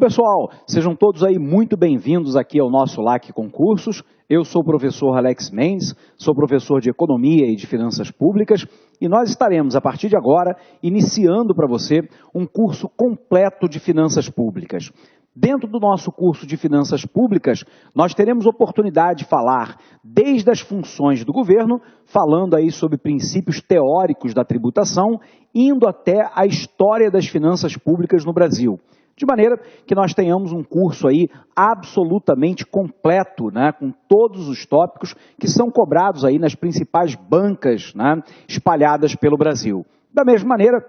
pessoal, sejam todos aí muito bem-vindos aqui ao nosso LAC Concursos. Eu sou o professor Alex Mendes, sou professor de Economia e de Finanças Públicas e nós estaremos, a partir de agora, iniciando para você um curso completo de Finanças Públicas. Dentro do nosso curso de Finanças Públicas, nós teremos oportunidade de falar desde as funções do governo, falando aí sobre princípios teóricos da tributação, indo até a história das finanças públicas no Brasil. De maneira que nós tenhamos um curso aí absolutamente completo, né, com todos os tópicos que são cobrados aí nas principais bancas, né, espalhadas pelo Brasil. Da mesma maneira,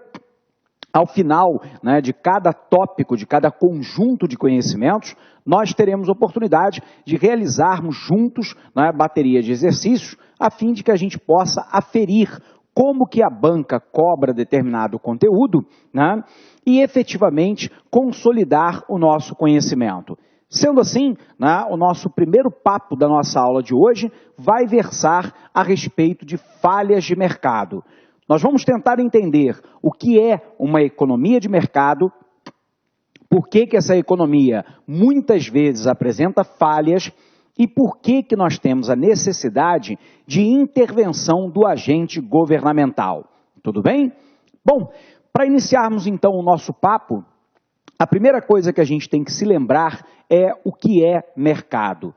ao final, né, de cada tópico, de cada conjunto de conhecimentos, nós teremos oportunidade de realizarmos juntos, né, bateria de exercícios, a fim de que a gente possa aferir como que a banca cobra determinado conteúdo, né, e efetivamente consolidar o nosso conhecimento. Sendo assim, né, o nosso primeiro papo da nossa aula de hoje vai versar a respeito de falhas de mercado. Nós vamos tentar entender o que é uma economia de mercado, por que essa economia muitas vezes apresenta falhas e por que nós temos a necessidade de intervenção do agente governamental. Tudo bem? Bom, para iniciarmos então o nosso papo, a primeira coisa que a gente tem que se lembrar é o que é mercado.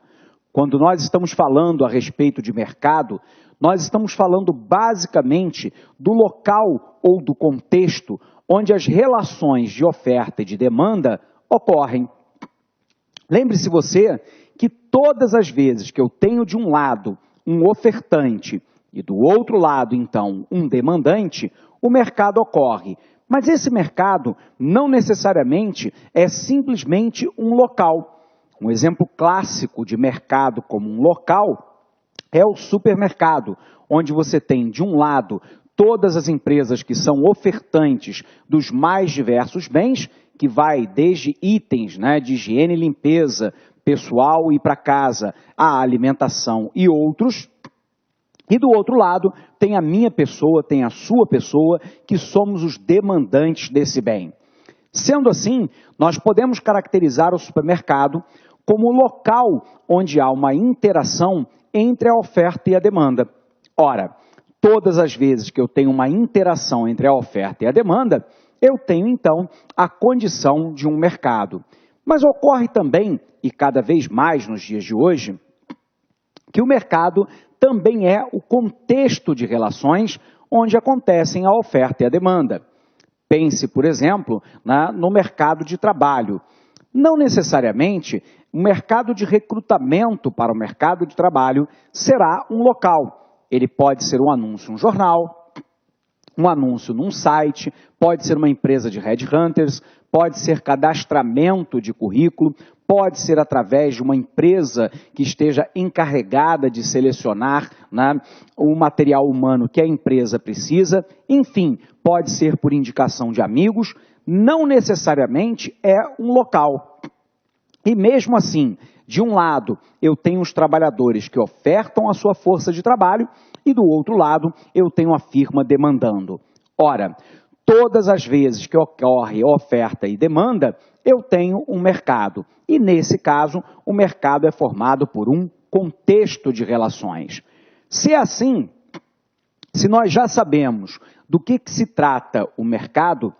Quando nós estamos falando a respeito de mercado, nós estamos falando basicamente do local ou do contexto onde as relações de oferta e de demanda ocorrem. Lembre-se você que todas as vezes que eu tenho de um lado um ofertante e do outro lado, então, um demandante, o mercado ocorre. Mas esse mercado não necessariamente é simplesmente um local. Um exemplo clássico de mercado como um local é o supermercado, onde você tem, de um lado, todas as empresas que são ofertantes dos mais diversos bens, que vai desde itens, né, de higiene e limpeza, pessoal e para casa, a alimentação e outros. E do outro lado, tem a minha pessoa, tem a sua pessoa, que somos os demandantes desse bem. Sendo assim, nós podemos caracterizar o supermercado como o local onde há uma interação entre a oferta e a demanda. Ora, todas as vezes que eu tenho uma interação entre a oferta e a demanda, eu tenho então a condição de um mercado. Mas ocorre também, e cada vez mais nos dias de hoje, que o mercado também é o contexto de relações onde acontecem a oferta e a demanda. Pense, por exemplo, no mercado de trabalho. Não necessariamente o mercado de recrutamento para o mercado de trabalho será um local. Ele pode ser um anúncio em um jornal, um anúncio num site, pode ser uma empresa de headhunters, pode ser cadastramento de currículo, pode ser através de uma empresa que esteja encarregada de selecionar, né, o material humano que a empresa precisa, enfim, pode ser por indicação de amigos, não necessariamente é um local. E mesmo assim, de um lado, eu tenho os trabalhadores que ofertam a sua força de trabalho e do outro lado, eu tenho a firma demandando. Ora, todas as vezes que ocorre oferta e demanda, eu tenho um mercado. E nesse caso, o mercado é formado por um contexto de relações. Se é assim, se nós já sabemos do que se trata o mercado,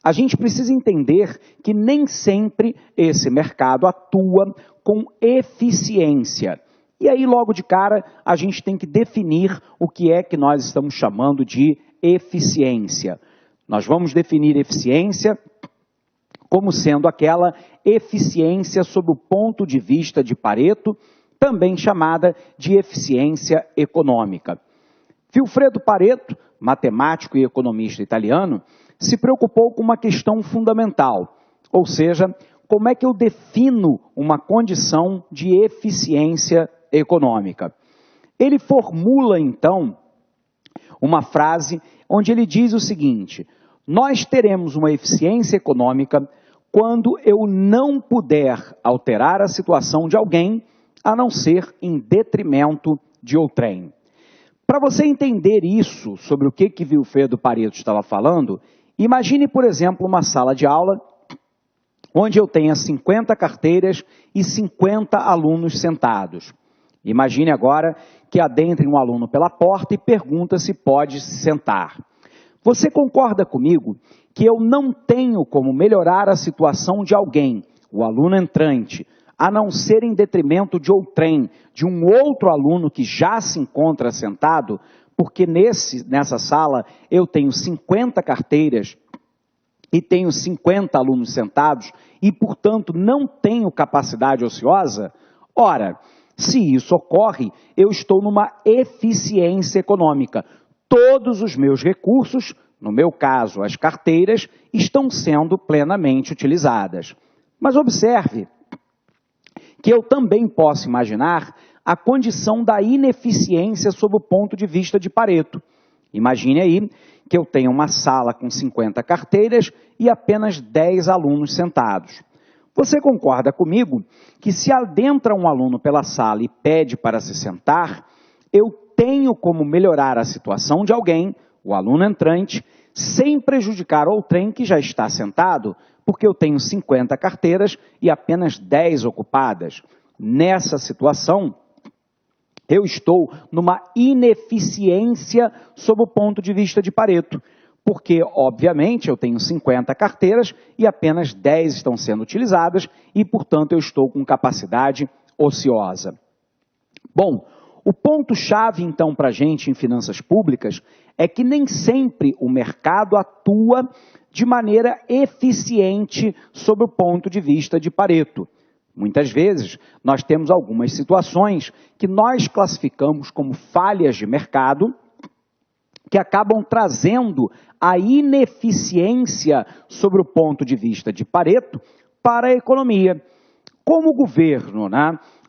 a gente precisa entender que nem sempre esse mercado atua com eficiência. E aí, logo de cara, a gente tem que definir o que é que nós estamos chamando de eficiência. Nós vamos definir eficiência como sendo aquela eficiência sob o ponto de vista de Pareto, também chamada de eficiência econômica. Vilfredo Pareto, matemático e economista italiano, se preocupou com uma questão fundamental, ou seja, como é que eu defino uma condição de eficiência econômica. Ele formula, então, uma frase onde ele diz o seguinte: nós teremos uma eficiência econômica quando eu não puder alterar a situação de alguém, a não ser em detrimento de outrem. Para você entender isso, sobre o que Vilfredo Pareto estava falando, imagine, por exemplo, uma sala de aula onde eu tenha 50 carteiras e 50 alunos sentados. Imagine agora que adentre um aluno pela porta e pergunta se pode se sentar. Você concorda comigo que eu não tenho como melhorar a situação de alguém, o aluno entrante, a não ser em detrimento de outrem, de um outro aluno que já se encontra sentado, porque nessa sala eu tenho 50 carteiras e tenho 50 alunos sentados e, portanto, não tenho capacidade ociosa? Ora, se isso ocorre, eu estou numa eficiência econômica. Todos os meus recursos, no meu caso as carteiras, estão sendo plenamente utilizadas. Mas observe que eu também posso imaginar a condição da ineficiência sob o ponto de vista de Pareto. Imagine aí que eu tenho uma sala com 50 carteiras e apenas 10 alunos sentados. Você concorda comigo que se adentra um aluno pela sala e pede para se sentar, eu tenho como melhorar a situação de alguém, o aluno entrante, sem prejudicar outrem que já está sentado, porque eu tenho 50 carteiras e apenas 10 ocupadas. Nessa situação, eu estou numa ineficiência sob o ponto de vista de Pareto, porque, obviamente, eu tenho 50 carteiras e apenas 10 estão sendo utilizadas e, portanto, eu estou com capacidade ociosa. Bom, o ponto-chave, então, para a gente em finanças públicas é que nem sempre o mercado atua de maneira eficiente sob o ponto de vista de Pareto. Muitas vezes, nós temos algumas situações que nós classificamos como falhas de mercado, que acabam trazendo a ineficiência sobre o ponto de vista de Pareto para a economia. Como o governo,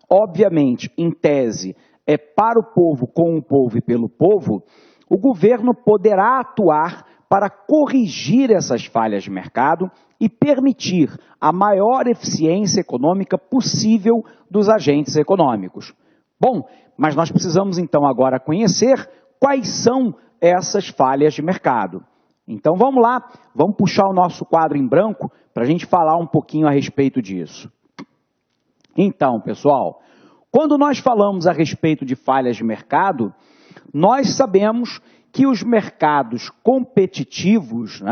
obviamente, em tese, é para o povo, com o povo e pelo povo, o governo poderá atuar para corrigir essas falhas de mercado e permitir a maior eficiência econômica possível dos agentes econômicos. Bom, mas nós precisamos então agora conhecer quais são essas falhas de mercado. Então vamos lá, vamos puxar o nosso quadro em branco para a gente falar um pouquinho a respeito disso. Então, pessoal, quando nós falamos a respeito de falhas de mercado, nós sabemos que os mercados competitivos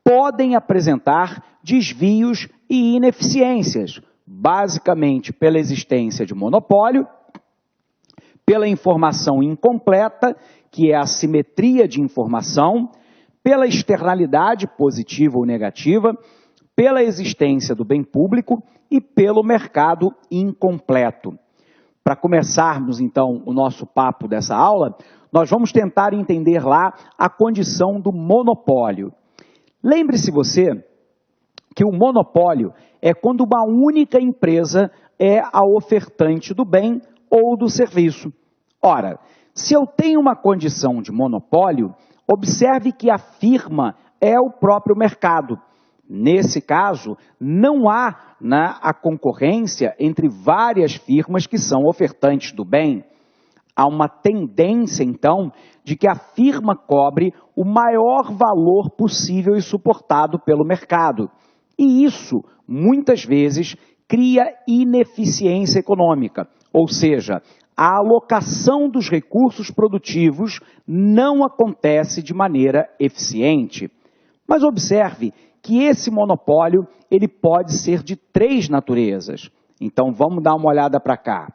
podem apresentar desvios e ineficiências, basicamente pela existência de monopólio, pela informação incompleta, que é a assimetria de informação, pela externalidade positiva ou negativa, pela existência do bem público e pelo mercado incompleto. Para começarmos, então, o nosso papo dessa aula, nós vamos tentar entender lá a condição do monopólio. Lembre-se você que o monopólio é quando uma única empresa é a ofertante do bem ou do serviço. Ora, se eu tenho uma condição de monopólio, observe que a firma é o próprio mercado. Nesse caso, não há a concorrência entre várias firmas que são ofertantes do bem. Há uma tendência, então, de que a firma cobre o maior valor possível e suportado pelo mercado. E isso, muitas vezes, cria ineficiência econômica, ou seja, a alocação dos recursos produtivos não acontece de maneira eficiente. Mas observe que esse monopólio ele pode ser de 3 naturezas. Então, vamos dar uma olhada para cá.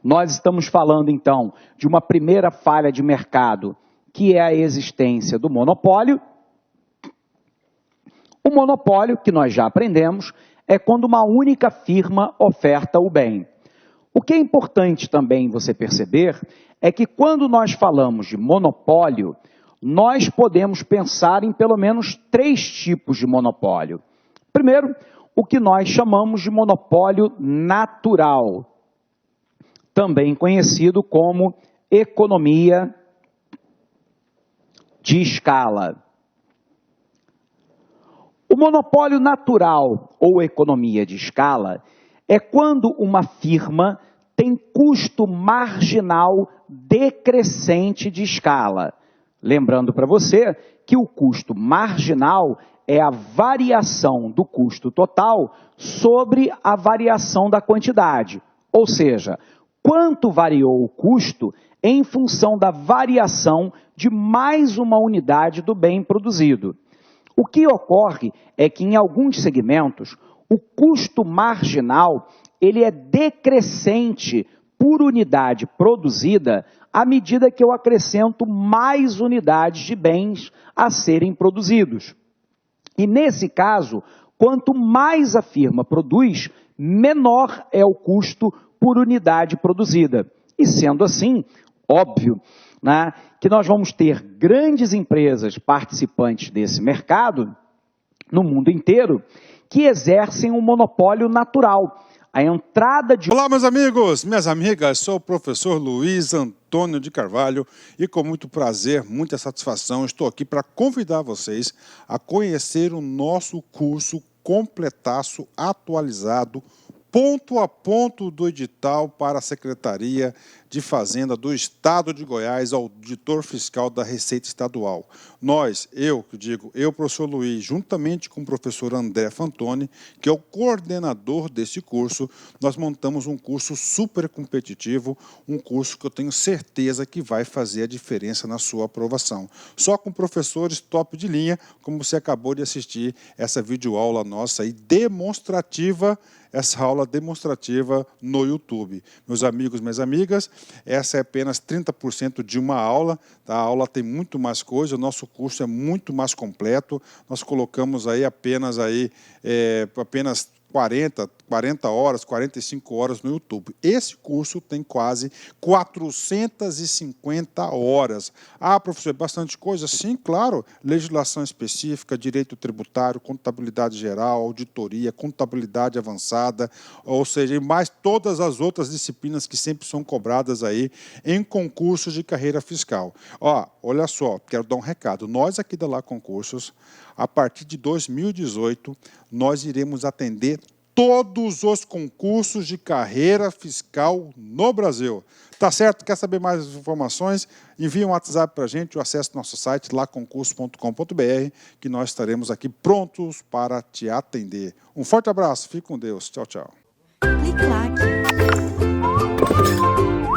Nós estamos falando, então, de uma primeira falha de mercado, que é a existência do monopólio. O monopólio, que nós já aprendemos, é quando uma única firma oferta o bem. O que é importante também você perceber é que quando nós falamos de monopólio, nós podemos pensar em pelo menos 3 tipos de monopólio. Primeiro, o que nós chamamos de monopólio natural, também conhecido como economia de escala. O monopólio natural ou economia de escala é quando uma firma tem custo marginal decrescente de escala. Lembrando para você que o custo marginal é a variação do custo total sobre a variação da quantidade. Ou seja, quanto variou o custo em função da variação de mais uma unidade do bem produzido. O que ocorre é que, em alguns segmentos, o custo marginal ele é decrescente por unidade produzida à medida que eu acrescento mais unidades de bens a serem produzidos. E, nesse caso, quanto mais a firma produz, menor é o custo por unidade produzida. E, sendo assim, óbvio, né, que nós vamos ter grandes empresas participantes desse mercado, no mundo inteiro, que exercem um monopólio natural. A entrada de... Olá, meus amigos, minhas amigas, sou o professor Luiz Antônio de Carvalho e com muito prazer, muita satisfação, estou aqui para convidar vocês a conhecer o nosso curso completaço, atualizado, ponto a ponto do edital para a Secretaria de Fazenda do Estado de Goiás, auditor fiscal da Receita Estadual. Nós, eu, professor Luiz, juntamente com o professor André Fantoni, que é o coordenador desse curso, nós montamos um curso super competitivo, um curso que eu tenho certeza que vai fazer a diferença na sua aprovação. Só com professores top de linha, como você acabou de assistir essa videoaula nossa aí, demonstrativa, essa aula demonstrativa no YouTube. Meus amigos, minhas amigas, essa é apenas 30% de uma aula, tá? A aula tem muito mais coisa, o nosso curso é muito mais completo, nós colocamos aí apenas 40 horas, 45 horas no YouTube. Esse curso tem quase 450 horas. Ah, professor, é bastante coisa? Sim, claro. Legislação específica, direito tributário, contabilidade geral, auditoria, contabilidade avançada, ou seja, e mais todas as outras disciplinas que sempre são cobradas aí em concursos de carreira fiscal. Ó, olha só, quero dar um recado. Nós aqui da Lá Concursos, a partir de 2018, nós iremos atender todos os concursos de carreira fiscal no Brasil. Tá certo? Quer saber mais informações? Envie um WhatsApp para a gente ou acesse nosso site laconcurso.com.br que nós estaremos aqui prontos para te atender. Um forte abraço, fique com Deus. Tchau, tchau. Clique lá.